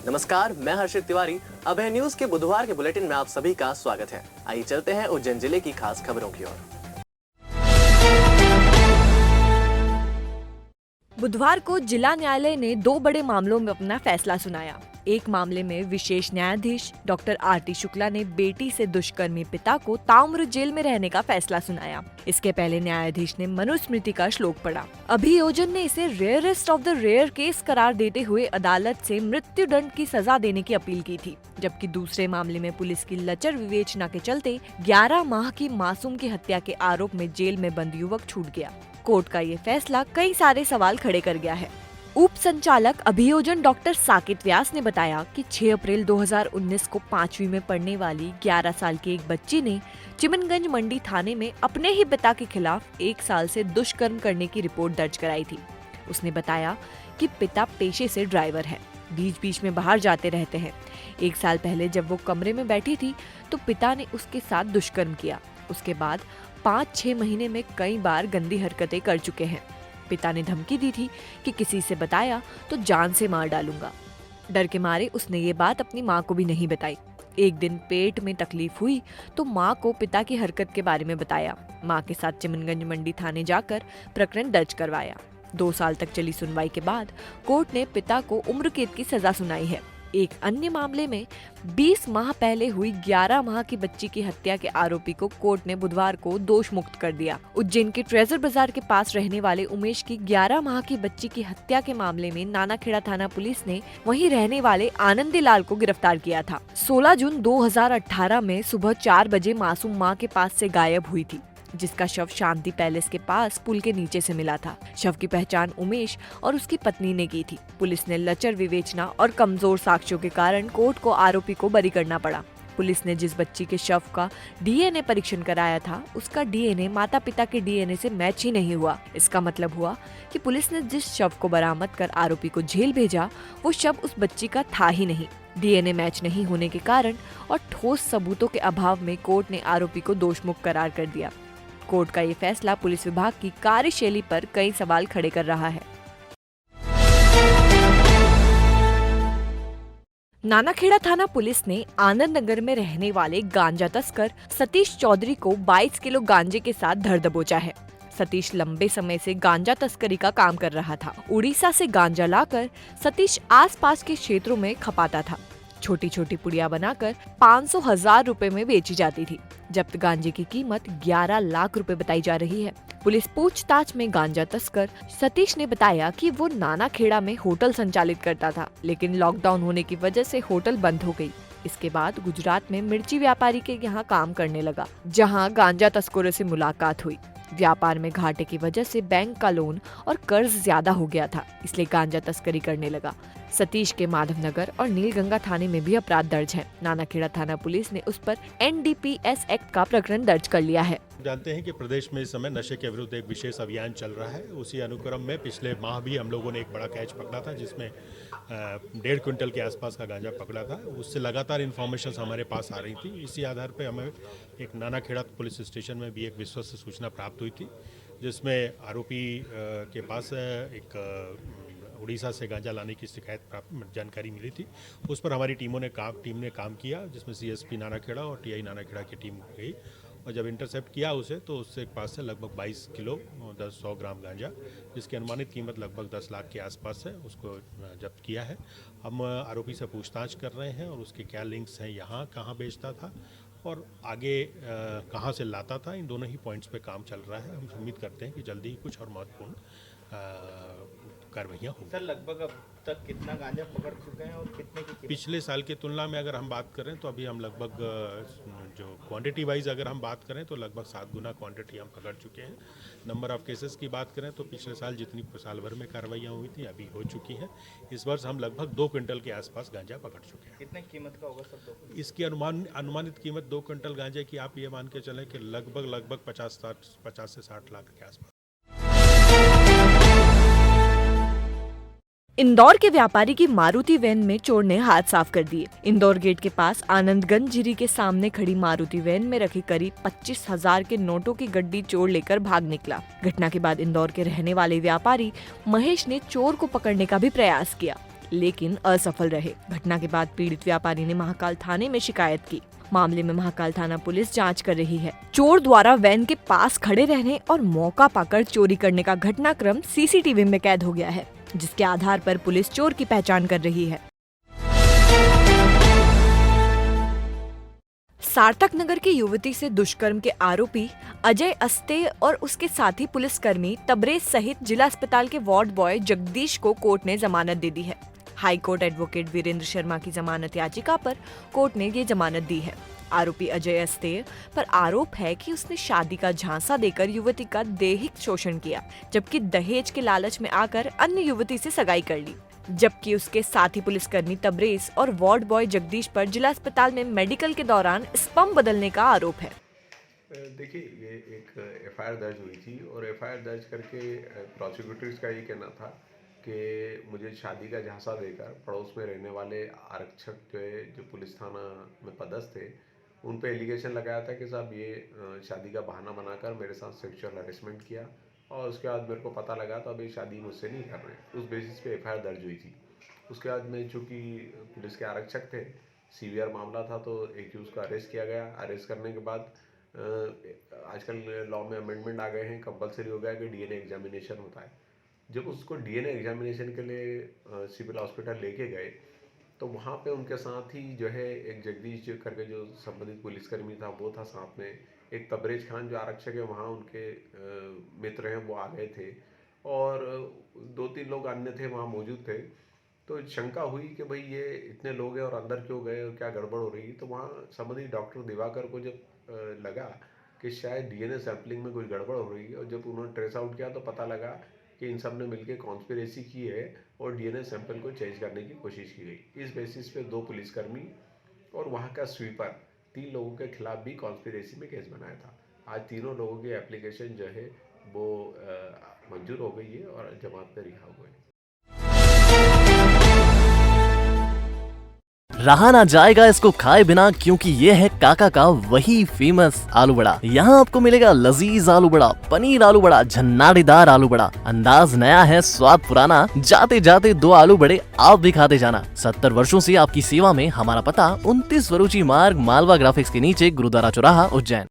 नमस्कार, मैं हर्षित तिवारी। अभय न्यूज के बुधवार के बुलेटिन में आप सभी का स्वागत है। आइए चलते हैं उज्जैन जिले की खास खबरों की ओर। बुधवार को जिला न्यायालय ने 2 बड़े मामलों में अपना फैसला सुनाया। एक मामले में विशेष न्यायाधीश डॉक्टर आरटी शुक्ला ने बेटी से दुष्कर्मी पिता को ताउम्र जेल में रहने का फैसला सुनाया। इसके पहले न्यायाधीश ने मनुस्मृति का श्लोक पढ़ा। अभियोजन ने इसे rarest of the rare case करार देते हुए अदालत से मृत्युदंड की सजा देने की अपील की थी, जबकि दूसरे मामले में पुलिस की लचर विवेचना के चलते 11 माह की मासूम की हत्या के आरोप में जेल में बंद युवक छूट गया। कोर्ट का ये फैसला कई सारे सवाल खड़े कर गया है। उप संचालक अभियोजन डॉक्टर साकेत व्यास ने बताया कि 6 अप्रैल 2019 को 5वीं में पढ़ने वाली 11 साल की एक बच्ची ने चिमनगंज मंडी थाने में अपने ही पिता के खिलाफ 1 साल से दुष्कर्म करने की रिपोर्ट दर्ज कराई थी। उसने बताया कि पिता पेशे से ड्राइवर है, बीच बीच में बाहर जाते रहते हैं। 1 साल पहले जब वो कमरे में बैठी थी तो पिता ने उसके साथ दुष्कर्म किया। उसके बाद 5-6 महीने में कई बार गंदी हरकतें कर चुके हैं। पिता ने धमकी दी थी कि किसी से बताया तो जान से मार डालूंगा। डर के मारे उसने ये बात अपनी माँ को भी नहीं बताई। एक दिन पेट में तकलीफ हुई तो माँ को पिता की हरकत के बारे में बताया। माँ के साथ चिमनगंज मंडी थाने जाकर प्रकरण दर्ज करवाया। 2 साल तक चली सुनवाई के बाद कोर्ट ने पिता को उम्र कैद की सजा सुनाई है। एक अन्य मामले में 20 माह पहले हुई 11 माह की बच्ची की हत्या के आरोपी को कोर्ट ने बुधवार को दोष मुक्त कर दिया। उज्जैन के ट्रेजर बाजार के पास रहने वाले उमेश की 11 माह की बच्ची की हत्या के मामले में नानाखेड़ा थाना पुलिस ने वहीं रहने वाले आनंदी लाल को गिरफ्तार किया था। 16 जून 2018 में सुबह 4 बजे मासूम माँ के पास से गायब हुई थी, जिसका शव शांति पैलेस के पास पुल के नीचे से मिला था। शव की पहचान उमेश और उसकी पत्नी ने की थी। पुलिस ने लचर विवेचना और कमजोर साक्ष्यों के कारण कोर्ट को आरोपी को बरी करना पड़ा। पुलिस ने जिस बच्ची के शव का डीएनए परीक्षण कराया था, उसका डीएनए माता पिता के डीएनए से मैच ही नहीं हुआ। इसका मतलब हुआ कि पुलिस ने जिस शव को बरामद कर आरोपी को जेल भेजा, वो शव उस बच्ची का था ही नहीं। डीएनए मैच नहीं होने के कारण और ठोस सबूतों के अभाव में कोर्ट ने आरोपी को दोषमुक्त करार कर दिया। कोर्ट का ये फैसला पुलिस विभाग की कार्यशैली पर कई सवाल खड़े कर रहा है। नानाखेड़ा थाना पुलिस ने आनंद नगर में रहने वाले गांजा तस्कर सतीश चौधरी को 22 किलो गांजे के साथ धर दबोचा है। सतीश लंबे समय से गांजा तस्करी का काम कर रहा था। उड़ीसा से गांजा लाकर सतीश आसपास के क्षेत्रों में खपाता था। छोटी छोटी पुड़िया बनाकर 500,000 रुपए में बेची जाती थी। जब्त गांजे की कीमत 11 लाख रुपए बताई जा रही है। पुलिस पूछताछ में गांजा तस्कर सतीश ने बताया कि वो नानाखेड़ा में होटल संचालित करता था, लेकिन लॉकडाउन होने की वजह से होटल बंद हो गई। इसके बाद गुजरात में मिर्ची व्यापारी के यहाँ काम करने लगा, जहाँ गांजा तस्करों से मुलाकात हुई। व्यापार में घाटे की वजह से बैंक का लोन और कर्ज ज्यादा हो गया था, इसलिए गांजा तस्करी करने लगा। सतीश के माधवनगर और नीलगंगा थाने में भी अपराध दर्ज है। नानाखेड़ा थाना पुलिस ने उस पर एनडीपीएस एक्ट का प्रकरण दर्ज कर लिया है। जानते हैं कि प्रदेश में इस समय नशे के विरुद्ध एक विशेष अभियान चल रहा है। उसी अनुक्रम में पिछले माह भी हम लोगों ने एक बड़ा कैच पकड़ा था, जिसमें 1.5 क्विंटल के आसपास का गांजा पकड़ा था। उससे लगातार इन्फॉर्मेशन हमारे पास आ रही थी। इसी आधार पर हमें एक नानाखेड़ा पुलिस स्टेशन में भी एक विश्वस्त सूचना प्राप्त हुई थी, जिसमें आरोपी के पास एक उड़ीसा से गांजा लाने की जानकारी मिली थी। उस पर हमारी टीम ने काम किया, जिसमें सीएसपी नानाखेड़ा और टीआई नानाखेड़ा की टीम गई और जब इंटरसेप्ट किया उसे, तो उससे पास से लगभग 22 किलो 100 ग्राम गांजा, जिसकी अनुमानित कीमत लगभग 10 लाख के आसपास है, उसको जब्त किया है। हम आरोपी से पूछताछ कर रहे हैं और उसके क्या लिंक्स हैं, यहाँ कहाँ बेचता था और आगे कहाँ से लाता था। इन दोनों ही पॉइंट्स पे काम चल रहा है। हम उम्मीद करते हैं कि जल्दी ही कुछ और महत्वपूर्ण कार्रवाइयाँ होंगी। सर, लगभग अब तक कितना गांजा पकड़ चुके हैं और कितने की कीमत? पिछले साल की तुलना में अगर हम बात करें तो अभी हम लगभग जो क्वांटिटी वाइज अगर हम बात करें तो लगभग 7 गुना क्वांटिटी हम पकड़ चुके हैं। नंबर ऑफ केसेस की बात करें तो पिछले साल जितनी साल भर में कार्रवाइयाँ हुई थी अभी हो चुकी हैं। इस वर्ष हम लगभग 2 क्विंटल के आसपास गांजा पकड़ चुके हैं। कितने कीमत का होगा सर? इसकी अनुमानित कीमत 2 क्विंटल गांजे की आप ये मान के चलें कि लगभग 50 से 60 लाख के आसपास। इंदौर के व्यापारी की मारुति वैन में चोर ने हाथ साफ कर दिए। इंदौर गेट के पास आनंदगंज झिरी के सामने खड़ी मारुति वैन में रखी करीब 25,000 के नोटों की गड्डी चोर लेकर भाग निकला। घटना के बाद इंदौर के रहने वाले व्यापारी महेश ने चोर को पकड़ने का भी प्रयास किया, लेकिन असफल रहे। घटना के बाद पीड़ित व्यापारी ने महाकाल थाने में शिकायत की। मामले में महाकाल थाना पुलिस जांच कर रही है। चोर द्वारा वैन के पास खड़े रहने और मौका पाकर चोरी करने का घटनाक्रम सीसीटीवी में कैद हो गया है, जिसके आधार पर पुलिस चोर की पहचान कर रही है। सार्थक नगर की युवती से दुष्कर्म के आरोपी अजय अस्ते और उसके साथी पुलिसकर्मी तबरेज सहित जिला अस्पताल के वार्ड बॉय जगदीश को कोर्ट ने जमानत दे दी है। High court advocate Virendra Sharma की जमानत याचिका पर कोर्ट ने ये जमानत दी है। आरोपी अजय अस्ते पर आरोप है कि उसने शादी का झांसा देकर युवती का दैहिक शोषण किया, जबकि दहेज के लालच में आकर अन्य युवती से सगाई कर ली। जबकि उसके साथी पुलिसकर्मी तबरेज और वार्ड बॉय जगदीश पर जिला अस्पताल में मेडिकल के दौरान स्पर्म बदलने का आरोप है। देखिए, ये एक एफआईआर दर्ज हुई थी और एफआईआर दर्ज करके प्रोसिक्यूटर्स का ये कहना था कि मुझे शादी का झांसा देकर पड़ोस में रहने वाले आरक्षक जो पुलिस थाना में पदस्थ थे, उन पे एलिगेशन लगाया था कि साहब ये शादी का बहाना बनाकर मेरे साथ सेक्सुअल हरेसमेंट किया और उसके बाद मेरे को पता लगा तो अब ये शादी मुझसे नहीं कर रहे। उस बेसिस पे एफआईआर दर्ज हुई थी। उसके बाद में चूँकि पुलिस के आरक्षक थे, सीवियर मामला था, तो एक्यूज़ को अरेस्ट किया गया। अरेस्ट करने के बाद आजकल लॉ में अमेंडमेंट आ गए हैं, कंपलसरी हो गया कि डीएनए एग्जामिनेशन होता है। जब उसको डीएनए एग्जामिनेशन के लिए सिविल हॉस्पिटल लेके गए तो वहाँ पे उनके साथ ही जो है एक जगदीश जो करके जो संबंधित पुलिसकर्मी था वो था साथ में, एक तबरेज खान जो आरक्षक है वहाँ उनके मित्र हैं वो आ गए थे और 2-3 लोग अन्य थे वहाँ मौजूद थे। तो शंका हुई कि भाई ये इतने लोग हैं और अंदर क्यों गए और क्या गड़बड़ हो रही। तो वहाँ संबंधित डॉक्टर दिवाकर को जब लगा कि शायद डीएनए सैंपलिंग में कुछ गड़बड़ हो रही है और जब उन्होंने ट्रेस आउट किया तो पता लगा कि इन सब ने मिलकर कॉन्स्पिरेसी की है और डीएनए सैंपल को चेंज करने की कोशिश की गई। इस बेसिस पे 2 पुलिसकर्मी और वहाँ का स्वीपर 3 लोगों के खिलाफ भी कॉन्स्पिरेसी में केस बनाया था। आज तीनों लोगों की एप्लीकेशन जो है वो मंजूर हो गई है और जमानत पे रिहा हुए। रहा ना जाएगा इसको खाए बिना, क्योंकि ये है काका का वही फेमस आलू बड़ा। यहाँ आपको मिलेगा लजीज आलू बड़ा, पनीर आलू बड़ा, झन्नाटीदार आलू बड़ा। अंदाज नया है, स्वाद पुराना। जाते जाते 2 आलू बड़े आप भी खाते जाना। 70 वर्षों से आपकी सेवा में। हमारा पता 29 वरुचि मार्ग, मालवा ग्राफिक्स के नीचे, गुरुद्वारा चौराहा, उज्जैन।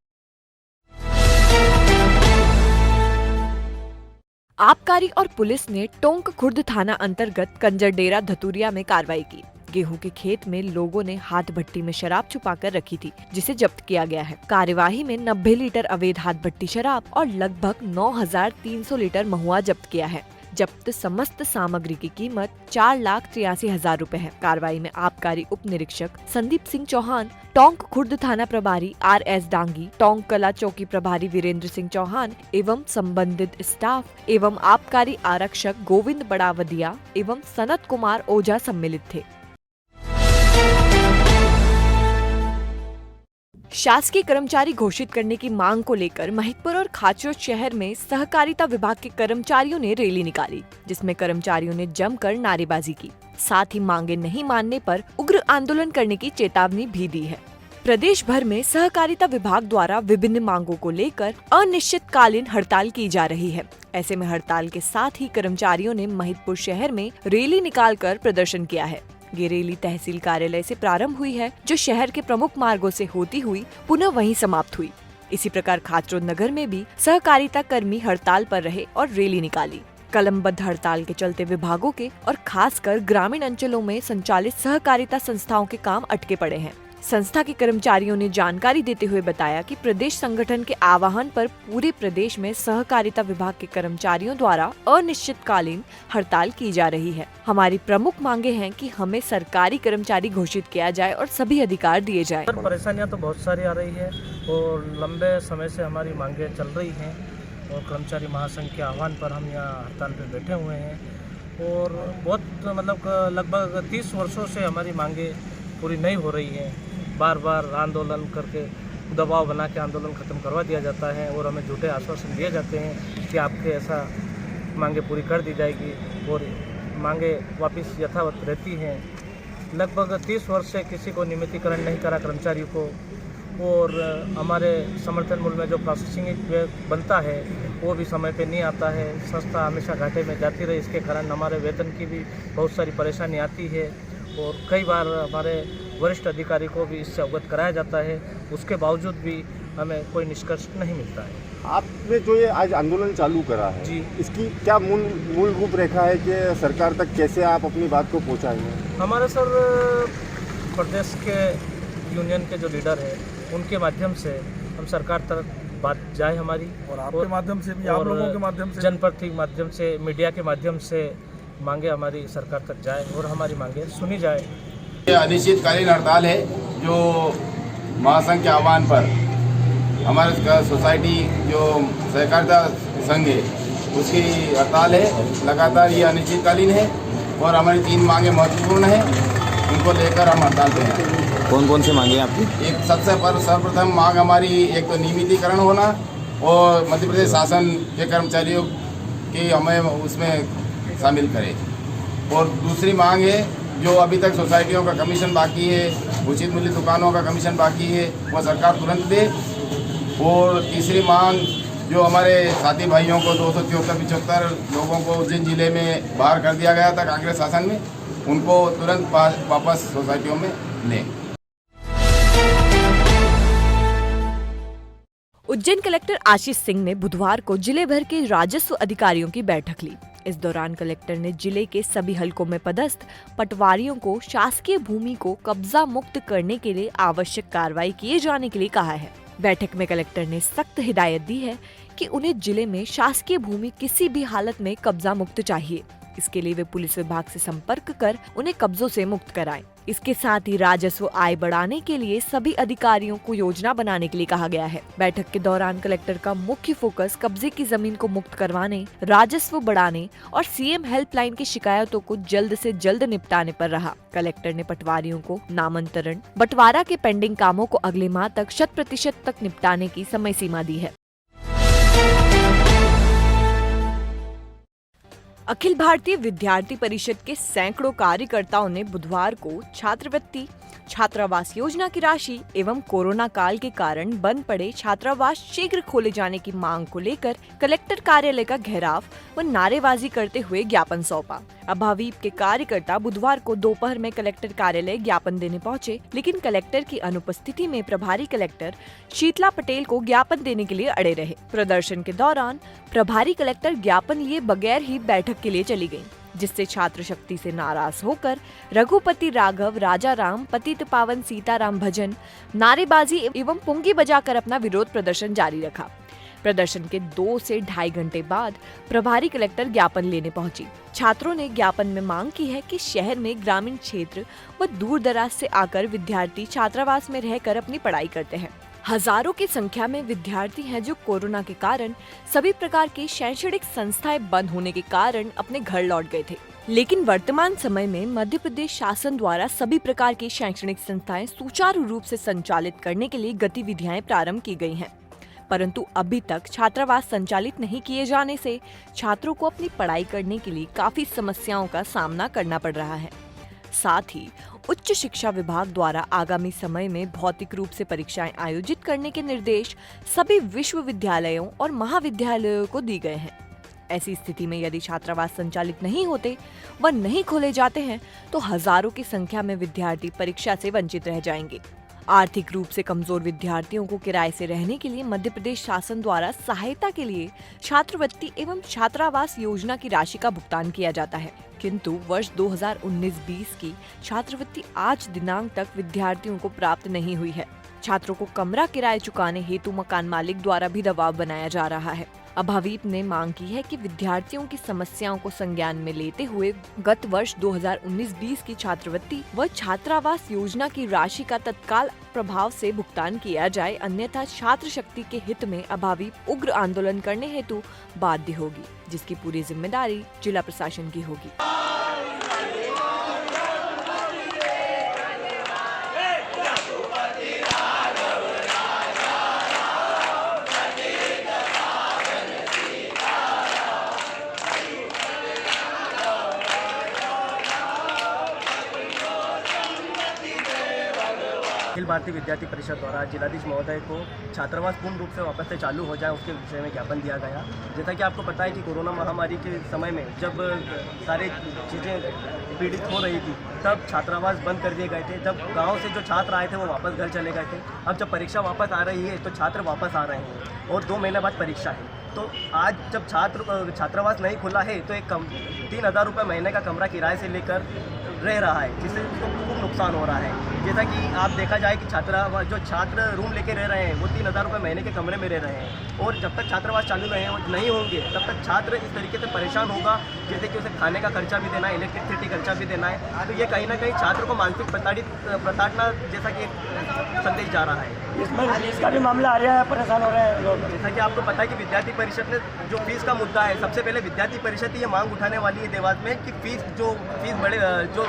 आबकारी और पुलिस ने टोंक खुर्द थाना अंतर्गत कंजरडेरा धतुरिया में कार्रवाई की। गेहूं के खेत में लोगों ने हाथ भट्टी में शराब छुपाकर रखी थी, जिसे जब्त किया गया है। कार्यवाही में 90 लीटर अवैध हाथ भट्टी शराब और लगभग 9,300 लीटर महुआ जब्त किया है। जब्त समस्त सामग्री की कीमत 4,83,000 रुपए है। कार्रवाई में आबकारी उप निरीक्षक संदीप सिंह चौहान, टोंक खुर्द थाना प्रभारी RS डांगी, टोंक कला चौकी प्रभारी वीरेंद्र सिंह चौहान एवं संबंधित स्टाफ एवं आबकारी आरक्षक गोविंद बड़ावदिया एवं सनत कुमार ओझा सम्मिलित थे। शासकीय कर्मचारी घोषित करने की मांग को लेकर महिदपुर और खाचरोद शहर में सहकारिता विभाग के कर्मचारियों ने रैली निकाली, जिसमें कर्मचारियों ने जमकर नारेबाजी की। साथ ही मांगे नहीं मानने पर उग्र आंदोलन करने की चेतावनी भी दी है। प्रदेश भर में सहकारिता विभाग द्वारा विभिन्न मांगों को लेकर अनिश्चितकालीन हड़ताल की जा रही है। ऐसे में हड़ताल के साथ ही कर्मचारियों ने महिदपुर शहर में रैली निकालकर प्रदर्शन किया है। ये रैली तहसील कार्यालय से प्रारंभ हुई है, जो शहर के प्रमुख मार्गों से होती हुई पुनः वहीं समाप्त हुई। इसी प्रकार खाचरोद नगर में भी सहकारिता कर्मी हड़ताल पर रहे और रैली निकाली। कलमबद्ध हड़ताल के चलते विभागों के और खासकर ग्रामीण अंचलों में संचालित सहकारिता संस्थाओं के काम अटके पड़े हैं। संस्था के कर्मचारियों ने जानकारी देते हुए बताया कि प्रदेश संगठन के आह्वान पर पूरे प्रदेश में सहकारिता विभाग के कर्मचारियों द्वारा अनिश्चितकालीन हड़ताल की जा रही है। हमारी प्रमुख मांगे हैं कि हमें सरकारी कर्मचारी घोषित किया जाए और सभी अधिकार दिए जाए। परेशानियां तो बहुत सारी आ रही है और लंबे समय से हमारी मांगे चल रही हैं और कर्मचारी महासंघ के आह्वान पर हम यहाँ हड़ताल पे बैठे हुए हैं और बहुत लगभग 30 वर्षों से हमारी मांगे पूरी नहीं हो रही हैं। बार बार आंदोलन करके दबाव बना के आंदोलन ख़त्म करवा दिया जाता है और हमें झूठे आश्वासन दिए जाते हैं कि आपके ऐसा मांगे पूरी कर दी जाएगी और मांगे वापस यथावत रहती हैं। लगभग 30 वर्ष से किसी को नियमितीकरण नहीं करा कर्मचारियों को और हमारे समर्थन मूल्य में जो प्रोसेसिंग बनता है वो भी समय पे नहीं आता है। संस्था हमेशा घाटे में जाती रही, इसके कारण हमारे वेतन की भी बहुत सारी परेशानी आती है और कई बार हमारे वरिष्ठ अधिकारी को भी इससे अवगत कराया जाता है, उसके बावजूद भी हमें कोई निष्कर्ष नहीं मिलता है। आपने जो ये आज आंदोलन चालू करा है जी, इसकी क्या मूल रूपरेखा है कि सरकार तक कैसे आप अपनी बात को पहुंचाएंगे? हमारे सर प्रदेश के यूनियन के जो लीडर है उनके माध्यम से हम सरकार तक बात जाए हमारी, और आपके माध्यम से भी, आप लोगों के माध्यम से, जनप्रतिनिधि के माध्यम से, मीडिया के माध्यम से मांगे हमारी सरकार तक जाए और हमारी मांगे सुनी जाए। ये अनिश्चितकालीन हड़ताल है जो महासंघ के आह्वान पर हमारे सोसाइटी जो सहकारिता संघ है उसकी हड़ताल है। लगातार ये अनिश्चितकालीन है और हमारी 3 मांगे महत्वपूर्ण हैं, उनको लेकर हम हड़ताल पे हैं। कौन कौन से मांगे आपकी? एक सर्वप्रथम मांग हमारी एक तो नियमितीकरण होना और मध्य प्रदेश शासन के कर्मचारियों की हमें उसमें शामिल करें। और दूसरी मांग है जो अभी तक सोसाइटियों का कमीशन बाकी है, उचित मूल्य दुकानों का कमीशन बाकी है, वो सरकार तुरंत दे। और तीसरी मांग जो हमारे साथी भाइयों को 273-75 लोगों को उज्जैन जिले में बाहर कर दिया गया था कांग्रेस शासन में, उनको तुरंत वापस सोसाइटियों में लें। उज्जैन कलेक्टर आशीष सिंह ने बुधवार को जिले भर के राजस्व अधिकारियों की बैठक ली। इस दौरान कलेक्टर ने जिले के सभी हलकों में पदस्थ पटवारियों को शासकीय भूमि को कब्जा मुक्त करने के लिए आवश्यक कार्रवाई किए जाने के लिए कहा है। बैठक में कलेक्टर ने सख्त हिदायत दी है कि उन्हें जिले में शासकीय भूमि किसी भी हालत में कब्जा मुक्त चाहिए। इसके लिए वे पुलिस विभाग से संपर्क कर उन्हें कब्जों से मुक्त कराएं। इसके साथ ही राजस्व आय बढ़ाने के लिए सभी अधिकारियों को योजना बनाने के लिए कहा गया है। बैठक के दौरान कलेक्टर का मुख्य फोकस कब्जे की जमीन को मुक्त करवाने, राजस्व बढ़ाने और सीएम हेल्पलाइन की शिकायतों को जल्द से जल्द निपटाने पर रहा। कलेक्टर ने पटवारियों को नामांतरण, बंटवारा के पेंडिंग कामों को अगले माह तक 100% तक निपटाने की समय सीमा दी है। अखिल भारतीय विद्यार्थी परिषद के सैकड़ों कार्यकर्ताओं ने बुधवार को छात्रवृत्ति, छात्रावास योजना की राशि एवं कोरोना काल के कारण बंद पड़े छात्रावास शीघ्र खोले जाने की मांग को लेकर कलेक्टर कार्यालय का घेराव व नारेबाजी करते हुए ज्ञापन सौंपा। अभावीप के कार्यकर्ता बुधवार को दोपहर में कलेक्टर कार्यालय ज्ञापन देने पहुंचे, लेकिन कलेक्टर की अनुपस्थिति में प्रभारी कलेक्टर शीतला पटेल को ज्ञापन देने के लिए अड़े रहे। प्रदर्शन के दौरान प्रभारी कलेक्टर ज्ञापन लिए बगैर ही बैठक के लिए चली गयी, जिससे छात्र शक्ति से नाराज होकर रघुपति राघव, राजा राम, पतित पावन सीताराम भजन, नारेबाजी एवं पुंगी बजाकर अपना विरोध प्रदर्शन जारी रखा। प्रदर्शन के 2 से ढाई घंटे बाद प्रभारी कलेक्टर ज्ञापन लेने पहुंची। छात्रों ने ज्ञापन में मांग की है कि शहर में ग्रामीण क्षेत्र व दूर दराज से आकर विद्यार्थी छात्रावास में रहकर अपनी पढ़ाई करते हैं। हजारों की संख्या में विद्यार्थी हैं जो कोरोना के कारण सभी प्रकार की शैक्षणिक संस्थाएं बंद होने के कारण अपने घर लौट गए थे। लेकिन वर्तमान समय में मध्य प्रदेश शासन द्वारा सभी प्रकार की शैक्षणिक संस्थाएं सुचारू रूप से संचालित करने के लिए गतिविधियां प्रारंभ की गई हैं, परंतु अभी तक छात्रावास संचालित नहीं किए जाने से छात्रों को अपनी पढ़ाई करने के लिए काफी समस्याओं का सामना करना पड़ रहा है। साथ ही उच्च शिक्षा विभाग द्वारा आगामी समय में भौतिक रूप से परीक्षाएं आयोजित करने के निर्देश सभी विश्वविद्यालयों और महाविद्यालयों को दिए गए हैं। ऐसी स्थिति में यदि छात्रावास संचालित नहीं होते व नहीं खोले जाते हैं तो हजारों की संख्या में विद्यार्थी परीक्षा से वंचित रह जाएंगे। आर्थिक रूप से कमजोर विद्यार्थियों को किराए से रहने के लिए मध्य प्रदेश शासन द्वारा सहायता के लिए छात्रवृत्ति एवं छात्रावास योजना की राशि का भुगतान किया जाता है, किंतु वर्ष 2019-20 की छात्रवृत्ति आज दिनांक तक विद्यार्थियों को प्राप्त नहीं हुई है। छात्रों को कमरा किराए चुकाने हेतु मकान मालिक द्वारा भी दबाव बनाया जा रहा है। अभावीप ने मांग की है कि विद्यार्थियों की समस्याओं को संज्ञान में लेते हुए गत वर्ष 2019-20 की छात्रवृत्ति व छात्रावास योजना की राशि का तत्काल प्रभाव से भुगतान किया जाए, अन्यथा छात्र शक्ति के हित में अभावीप उग्र आंदोलन करने हेतु बाध्य होगी, जिसकी पूरी जिम्मेदारी जिला प्रशासन की होगी। अखिल भारतीय विद्यार्थी परिषद द्वारा जिलाधीश महोदय को छात्रावास पूर्ण रूप से वापस से चालू हो जाए उसके विषय में ज्ञापन दिया गया। जैसा कि आपको पता है कि कोरोना महामारी के समय में जब सारी चीज़ें पीड़ित हो रही थी तब छात्रावास बंद कर दिए गए थे। जब गांव से जो छात्र आए थे वो वापस घर चले गए थे। अब जब परीक्षा वापस आ रही है तो छात्र वापस आ रहे हैं और 2 महीने बाद परीक्षा है। तो आज जब छात्रावास नहीं खुला है तो एक 3,000 रुपये महीने का कमरा किराए से लेकर रह रहा है, जिससे उसको खूब नुकसान हो रहा है। जैसा कि आप देखा जाए कि जो छात्र रूम लेके रह रहे हैं वो 3,000 रुपये महीने के कमरे में रह रहे हैं और जब तक छात्रावास चालू नहीं होंगे तब तक छात्र इस तरीके से परेशान होगा, जैसे कि उसे खाने का खर्चा भी देना है, इलेक्ट्रिसिटी खर्चा भी देना है। तो ये कहीं ना कहीं छात्र को मानसिक प्रताड़ना जैसा कि संदेश जा रहा है। इसमें फीस का भी मामला आ रहा है, परेशान हो रहे हैं लोग। जैसा कि आपको पता है कि विद्यार्थी परिषद ने जो फीस का मुद्दा है, सबसे पहले विद्यार्थी परिषद ये मांग उठाने वाली है देवास में कि फीस बड़े जो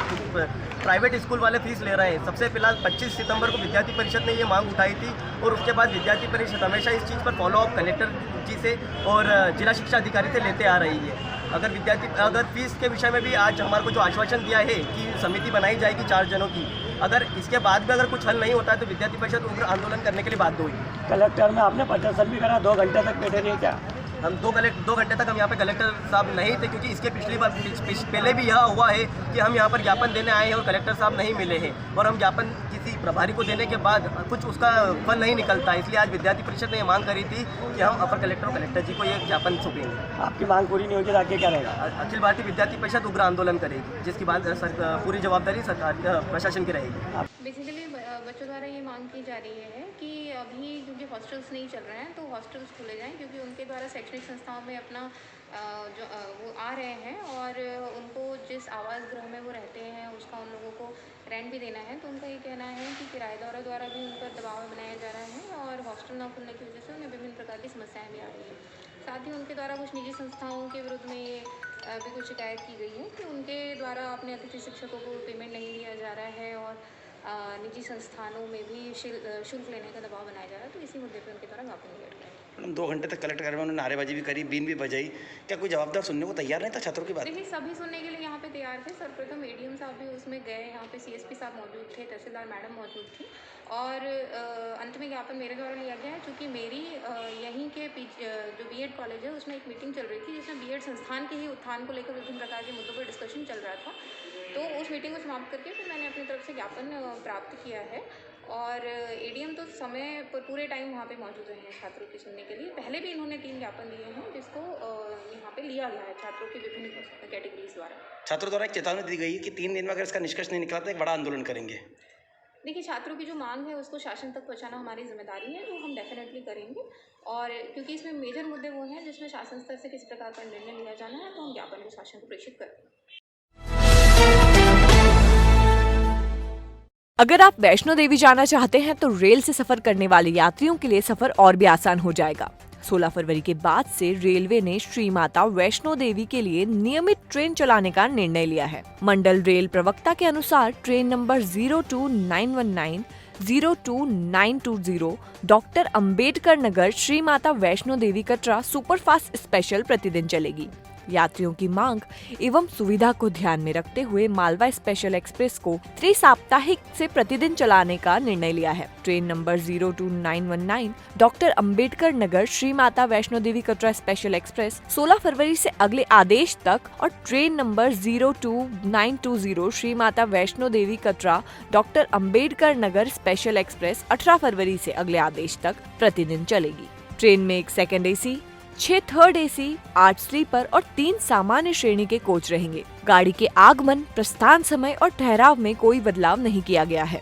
प्राइवेट स्कूल वाले फीस ले रहे हैं। सबसे पहले 25 सितंबर को विद्यार्थी परिषद ने ये मांग उठाई थी और उसके बाद विद्यार्थी परिषद हमेशा इस चीज़ पर फॉलोअप कलेक्टर जी से और जिला शिक्षा अधिकारी से लेते आ रही है। अगर फीस के विषय में भी आज हमारे को जो आश्वासन दिया है कि समिति बनाई जाएगी 4 जनों की, अगर इसके बाद भी अगर कुछ हल नहीं होता है तो विद्यार्थी परिषद उग्र आंदोलन करने के लिए बाध्य हुई। कलेक्टर में आपने प्रदर्शन भी करा, 2 घंटे तक बैठे रहे क्या? हम 2 घंटे तक हम यहाँ पे कलेक्टर साहब नहीं थे, क्योंकि इसके पिछली बार पहले भी यह हुआ है कि हम यहाँ पर ज्ञापन देने आए हैं और कलेक्टर साहब नहीं मिले हैं और हम ज्ञापन किसी प्रभारी को देने के बाद कुछ उसका फल नहीं निकलता है। इसलिए आज विद्यार्थी परिषद ने ये मांग करी थी कि हम अपर कलेक्टर और कलेक्टर जी को ये ज्ञापन सौंपेंगे। आपकी मांग पूरी नहीं होगी तो आगे क्या रहेगा? अखिल भारतीय विद्यार्थी परिषद उग्र आंदोलन करेगी, जिसकी बात पूरी जवाबदारी सरकार प्रशासन की रहेगी। बेसिकली बच्चों द्वारा ये मांग की जा रही है कि अभी क्योंकि हॉस्टल्स नहीं चल रहे हैं तो हॉस्टल्स खोले जाएं, क्योंकि उनके द्वारा शैक्षणिक संस्थाओं में अपना वो आ रहे हैं और उनको जिस आवास गृह में वो रहते हैं उसका उन लोगों को रेंट भी देना है। तो उनका ये कहना है कि किराएदारों द्वारा भी उन पर दबाव बनाया जा रहा है और हॉस्टल न खुलने की वजह से उन्हें विभिन्न प्रकार की समस्याएं भी आ रही हैं। साथ ही उनके द्वारा कुछ निजी संस्थाओं के विरुद्ध में ये भी कुछ शिकायत की गई है कि उनके द्वारा अपने अतिथि शिक्षकों को पेमेंट नहीं दिया जा रहा है और निजी संस्थानों में भी शुल्क लेने का दबाव बनाया जा रहा है। तो इसी मुद्दे पर उनके द्वारा ज्ञापन दिया गया है। मैडम 2 घंटे तक कलेक्टर में उन्होंने नारेबाजी भी करी, बीन भी बजाई, क्या कोई जवाबदार सुनने को तैयार नहीं था छात्रों की बात? देखिए, सभी सुनने के लिए यहाँ पे तैयार थे। सर्वप्रथम एडीएम साहब भी उसमें गए, यहाँ पे सीएसपी साहब मौजूद थे, तहसीलदार मैडम मौजूद थी और अंत में ज्ञापन मेरे द्वारा लिया गया है। चूँकि मेरी यहीं के जो बीएड कॉलेज है उसमें एक मीटिंग चल रही थी जिसमें बीएड संस्थान के ही उत्थान को लेकर विभिन्न प्रकार के मुद्दों पर डिस्कशन चल रहा था। तो उस मीटिंग को समाप्त करके फिर मैंने अपनी तरफ से ज्ञापन प्राप्त किया है और एडीएम तो समय पर पूरे टाइम वहाँ पे मौजूद रहे हैं छात्रों की सुनने के लिए। पहले भी इन्होंने 3 ज्ञापन दिए हैं जिसको यहाँ पे लिया गया है छात्रों की विभिन्न कैटेगरीज द्वारा। छात्रों द्वारा एक चेतावनी दी गई कि 3 दिन में अगर इसका निष्कर्ष नहीं निकला तो एक बड़ा आंदोलन करेंगे। देखिए, छात्रों की जो मांग है उसको शासन तक पहुँचाना हमारी जिम्मेदारी है, वो हम डेफिनेटली करेंगे। और क्योंकि इसमें मेजर मुद्दे वो हैं जिसमें शासन स्तर से किस प्रकार का निर्णय लिया जाना है, तो हम ज्ञापन को शासन को प्रेषित करेंगे। अगर आप वैष्णो देवी जाना चाहते हैं तो रेल से सफर करने वाले यात्रियों के लिए सफर और भी आसान हो जाएगा। 16 फरवरी के बाद से रेलवे ने श्री माता वैष्णो देवी के लिए नियमित ट्रेन चलाने का निर्णय लिया है। मंडल रेल प्रवक्ता के अनुसार ट्रेन नंबर 02919, 02920 डॉक्टर अंबेडकर नगर श्री माता वैष्णो देवी कटरा सुपरफास्ट स्पेशल प्रतिदिन चलेगी। यात्रियों की मांग एवं सुविधा को ध्यान में रखते हुए मालवा स्पेशल एक्सप्रेस को त्रिसाप्ताहिक से प्रतिदिन चलाने का निर्णय लिया है। ट्रेन नंबर 02919 डॉक्टर अंबेडकर नगर श्री माता वैष्णो देवी कटरा स्पेशल एक्सप्रेस 16 फरवरी से अगले आदेश तक और train number 02920 Shri Mata Vaishno Devi Katra doctor Ambedkar Nagar special express 18 फरवरी से अगले आदेश तक प्रतिदिन चलेगी। ट्रेन में 1 second AC, 6 third AC, 8 sleeper और 3 सामान्य श्रेणी के कोच रहेंगे। गाड़ी के आगमन, प्रस्थान समय और ठहराव में कोई बदलाव नहीं किया गया है।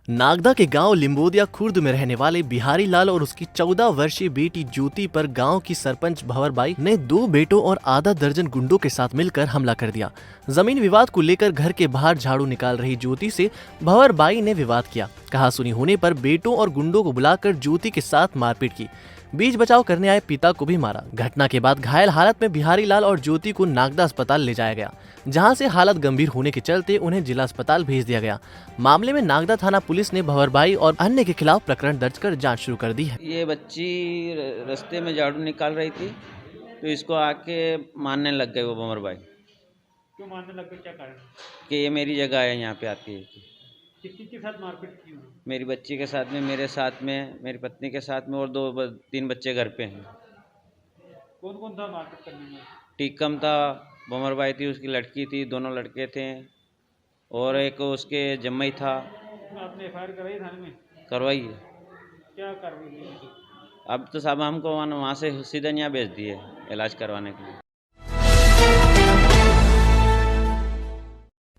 नागदा के गांव लिम्बोदिया खुर्द में रहने वाले बिहारी लाल और उसकी 14 वर्षीय बेटी ज्योति पर गांव की सरपंच भंवरबाई ने 2 बेटों और आधा दर्जन गुंडों के साथ मिलकर हमला कर दिया। जमीन विवाद को लेकर घर के बाहर झाड़ू निकाल रही ज्योति से भंवरबाई ने विवाद किया। कहासुनी होने पर बेटों और गुंडों को बुलाकर ज्योति के साथ मारपीट की। बीच बचाव करने आए पिता को भी मारा। घटना के बाद घायल हालत में बिहारी लाल और ज्योति को नागदा अस्पताल ले जाया गया, जहां से हालत गंभीर होने के चलते उन्हें जिला अस्पताल भेज दिया गया। मामले में नागदा थाना पुलिस ने भंवरबाई और अन्य के खिलाफ प्रकरण दर्ज कर जांच शुरू कर दी है। ये बच्ची रास्ते में झाड़ू निकाल रही थी तो इसको आके मारने लग गए वो भंवरबाई। क्यों मारने लग गए, क्या कारण? कि ये मेरी जगह है, यहाँ पे आती है। किसकी के साथ मारपीट की हुई? मेरी बच्ची के साथ में, मेरे साथ में, मेरी पत्नी के साथ में, और 2-3 बच्चे घर पे हैं। कौन कौन था मारपीट करने में? टीकम था, भंवरबाई थी, उसकी लड़की थी, 2 लड़के थे, और एक उसके जम्मई था। आपने एफआईआर कराई थाने में? करवाई है। क्या कार्रवाई हुई? अब तो साहब हमको वहाँ से सीधा यहाँ भेज दिए इलाज करवाने के लिए।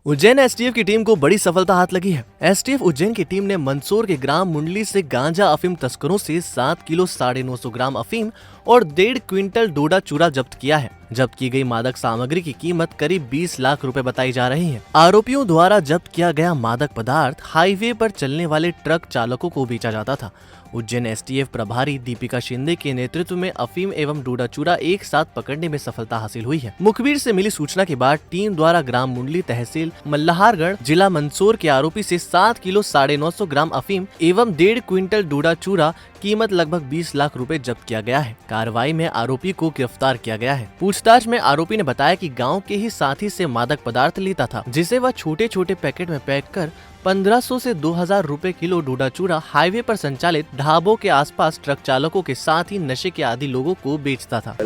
उज्जैन एसटीएफ की टीम को बड़ी सफलता हाथ लगी है। एसटीएफ उज्जैन की टीम ने मंदसौर के ग्राम मुंडली से गांजा अफीम तस्करों से 7 किलो 950 ग्राम अफीम और 1.5 क्विंटल डोडा चूरा जब्त किया है। जब्त की गई मादक सामग्री की कीमत करीब 20 लाख रुपए बताई जा रही है। आरोपियों द्वारा जब्त किया गया मादक पदार्थ हाईवे पर चलने वाले ट्रक चालकों को बेचा जाता था। उज्जैन एसटीएफ प्रभारी दीपिका शिंदे के नेतृत्व में अफीम एवं डोडा चूरा एक साथ पकड़ने में सफलता हासिल हुई है। मुखबिर से मिली सूचना के बाद टीम द्वारा ग्राम मुंडली तहसील मल्हारगढ़ जिला मंदसौर के आरोपी से 7 किलो 950 ग्राम अफीम एवं 1.5 क्विंटल डोडा चूरा कीमत लगभग 20 लाख रुपए जब्त किया गया है। कार्रवाई में आरोपी को गिरफ्तार किया गया है। पूछताछ में आरोपी ने बताया कि गाँव के ही साथी से मादक पदार्थ लेता था, जिसे वह छोटे छोटे पैकेट में पैक कर 1500 से 2000 रुपए किलो डोडा चूरा हाईवे पर संचालित ढाबों के आसपास ट्रक चालकों के साथ ही नशे के आदी लोगों को बेचता था।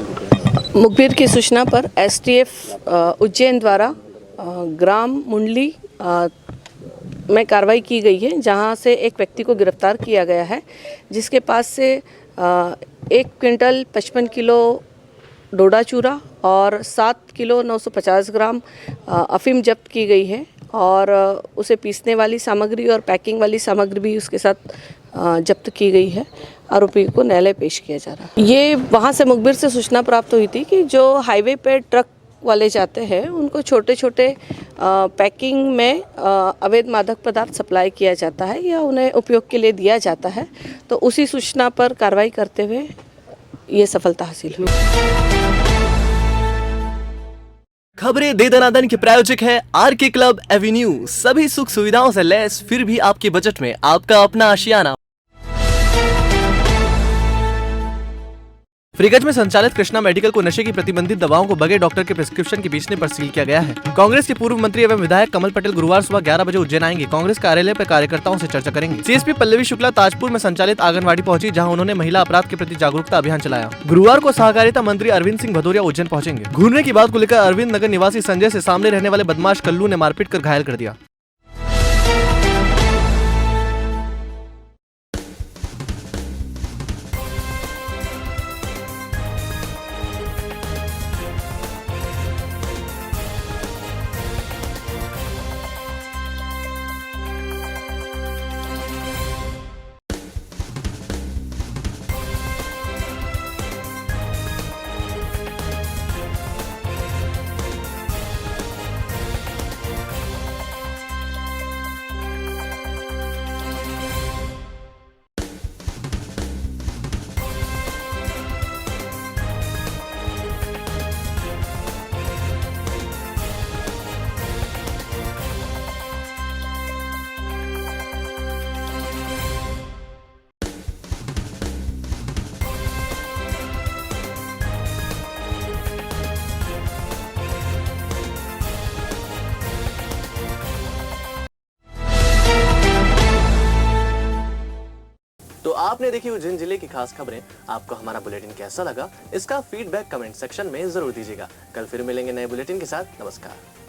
मुखबिर की सूचना पर एसटीएफ उज्जैन द्वारा ग्राम मुंडली में कार्रवाई की गई है, जहां से एक व्यक्ति को गिरफ्तार किया गया है, जिसके पास से 1 क्विंटल 55 किलो डोडा चूरा और 7 किलो 950 ग्राम अफीम जब्त की गई है और उसे पीसने वाली सामग्री और पैकिंग वाली सामग्री भी उसके साथ जब्त की गई है। आरोपी को न्यायालय पेश किया जा रहा है। ये वहाँ से मुखबिर से सूचना प्राप्त हुई थी कि जो हाईवे पे ट्रक वाले जाते हैं उनको छोटे छोटे पैकिंग में अवैध मादक पदार्थ सप्लाई किया जाता है या उन्हें उपयोग के लिए दिया जाता है। तो उसी सूचना पर कार्रवाई करते हुए ये सफलता हासिल हुई। खबरें दे दनादन के प्रायोजक है आरके क्लब एवेन्यू। सभी सुख सुविधाओं से लैस फिर भी आपके बजट में आपका अपना आशियाना। फ्रीगंज में संचालित कृष्णा मेडिकल को नशे की प्रतिबंधित दवाओं को बगैर डॉक्टर के प्रिस्क्रिप्शन के बेचने पर सील किया गया है। कांग्रेस के पूर्व मंत्री एवं विधायक कमल पटेल गुरुवार सुबह 11 बजे उज्जैन आएंगे। कांग्रेस कार्यालय पर कार्यकर्ताओं से चर्चा करेंगे। सीएसपी पल्लवी शुक्ला ताजपुर में संचालित आंगनवाड़ी पहुंची, जहां उन्होंने महिला अपराध के प्रति जागरूकता अभियान चलाया। गुरुवार को सहकारिता मंत्री अरविंद सिंह भदौरिया उज्जैन पहुंचेंगे। घूरने की बात को लेकर अरविंद नगर निवासी संजय से सामने रहने वाले बदमाश कल्लू ने मारपीट कर घायल कर दिया। तो आपने देखी उज्जैन जिले की खास खबरें। आपको हमारा बुलेटिन कैसा लगा, इसका फीडबैक कमेंट सेक्शन में जरूर दीजिएगा। कल फिर मिलेंगे नए बुलेटिन के साथ। नमस्कार।